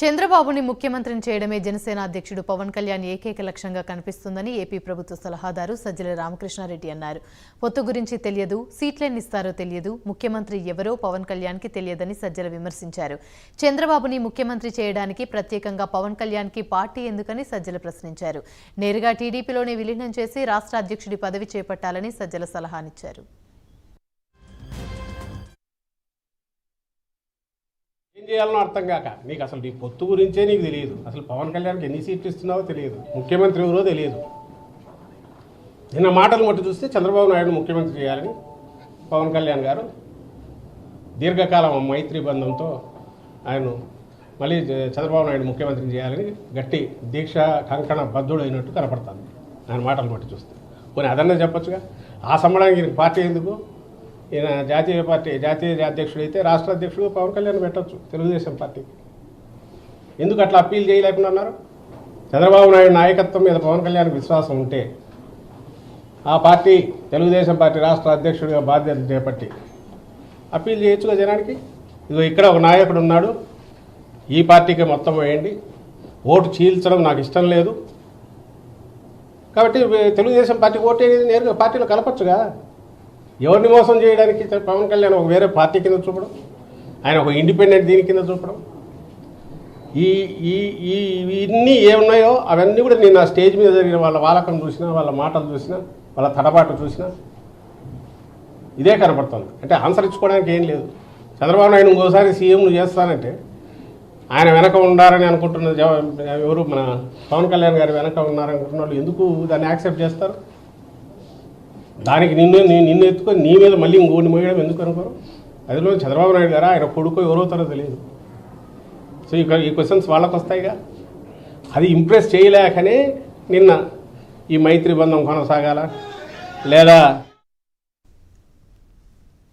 చంద్రబాబుని ముఖ్యమంత్రిని చేయడమే జనసేన అధ్యక్షుడు పవన్ కళ్యాణ్ ఏకైక లక్ష్యంగా కనిపిస్తుందని ఏపీ ప్రభుత్వ సలహాదారు సజ్జల రామకృష్ణారెడ్డి అన్నారు. పొత్తు గురించి తెలియదు, సీట్లెన్నిస్తారో తెలియదు, ముఖ్యమంత్రి ఎవరో పవన్ కళ్యాణ్కి తెలియదని సజ్జల విమర్శించారు. చంద్రబాబుని ముఖ్యమంత్రి చేయడానికి ప్రత్యేకంగా పవన్ కళ్యాణ్కి పార్టీ ఎందుకని సజ్జల ప్రశ్నించారు. నేరుగా టీడీపీలోనే విలీనం చేసి రాష్ట్ర అధ్యక్షుడి పదవి చేపట్టాలని సజ్జల సలహానిచ్చారు. ఏం చేయాలనో అర్థం కాక నీకు అసలు నీ పొత్తు గురించే నీకు తెలియదు. అసలు పవన్ కళ్యాణ్కి ఎన్ని సీట్లు ఇస్తున్నావో తెలియదు, ముఖ్యమంత్రి ఎవరో తెలియదు. నిన్న మాటలు మట్టి చూస్తే చంద్రబాబు నాయుడు ముఖ్యమంత్రి చేయాలని పవన్ కళ్యాణ్ గారు దీర్ఘకాలం మైత్రి బంధంతో ఆయన మళ్ళీ చంద్రబాబు నాయుడు ముఖ్యమంత్రిని చేయాలని గట్టి దీక్ష కంకణ బద్ధుడు అయినట్టు కనపడుతుంది ఆయన మాటలు మట్టి చూస్తే. కొన్ని అదన్నా చెప్పొచ్చుగా. ఆ సంబంధానికి పార్టీ ఎందుకు? ఈయన జాతీయ అధ్యక్షుడు అయితే రాష్ట్ర అధ్యక్షుడు పవన్ కళ్యాణ్ పెట్టచ్చు తెలుగుదేశం పార్టీకి. ఎందుకు అట్లా అప్పీల్ చేయలేకుండా ఉన్నారు? చంద్రబాబు నాయుడు నాయకత్వం మీద పవన్ కళ్యాణ్ విశ్వాసం ఉంటే ఆ పార్టీ తెలుగుదేశం పార్టీ రాష్ట్ర అధ్యక్షుడిగా బాధ్యత చేపట్టి అప్పీల్ చేయొచ్చుగా జనానికి. ఇదిగో ఇక్కడ ఒక నాయకుడు ఉన్నాడు, ఈ పార్టీకి మొత్తం వేయండి, ఓటు చీల్చడం నాకు ఇష్టం లేదు కాబట్టి తెలుగుదేశం పార్టీకి ఓటు అనేది నేరుగా పార్టీలో కలపచ్చుగా. ఎవరిని మోసం చేయడానికి పవన్ కళ్యాణ్ ఒక వేరే పార్టీ కింద చూపడం, ఆయన ఒక ఇండిపెండెంట్ దీని కింద చూపడం, ఇవన్నీ ఏమున్నాయో అవన్నీ కూడా నేను ఆ స్టేజ్ మీద జరిగిన వాళ్ళ వాలకం చూసినా, వాళ్ళ మాటలు చూసినా, వాళ్ళ తడబాటు చూసినా ఇదే కనపడుతుంది. అంటే ఆన్సర్ ఇచ్చుకోవడానికి ఏం లేదు. చంద్రబాబు నాయుడు ఇంకోసారి సీఎం నువ్వు చేస్తానంటే ఆయన వెనక ఉండాలని అనుకుంటున్న ఎవరు మన పవన్ కళ్యాణ్ గారు వెనక ఉన్నారనుకుంటున్న వాళ్ళు ఎందుకు దాన్ని యాక్సెప్ట్ చేస్తారు? దానికి నిన్ను ఎత్తుకొని నీ మీద మళ్ళీ ఇంకోటి మోయడం ఎందుకు అనుకోరు? అదిలో చంద్రబాబు నాయుడు గారా ఆయన కొడుకు ఎవరవుతారో తెలియదు. సో ఈ క్వశ్చన్స్ వాళ్ళకు వస్తాయిగా. అది ఇంప్రెస్ చేయలేకనే నిన్న ఈ మైత్రి బంధం కొనసాగాల లేదా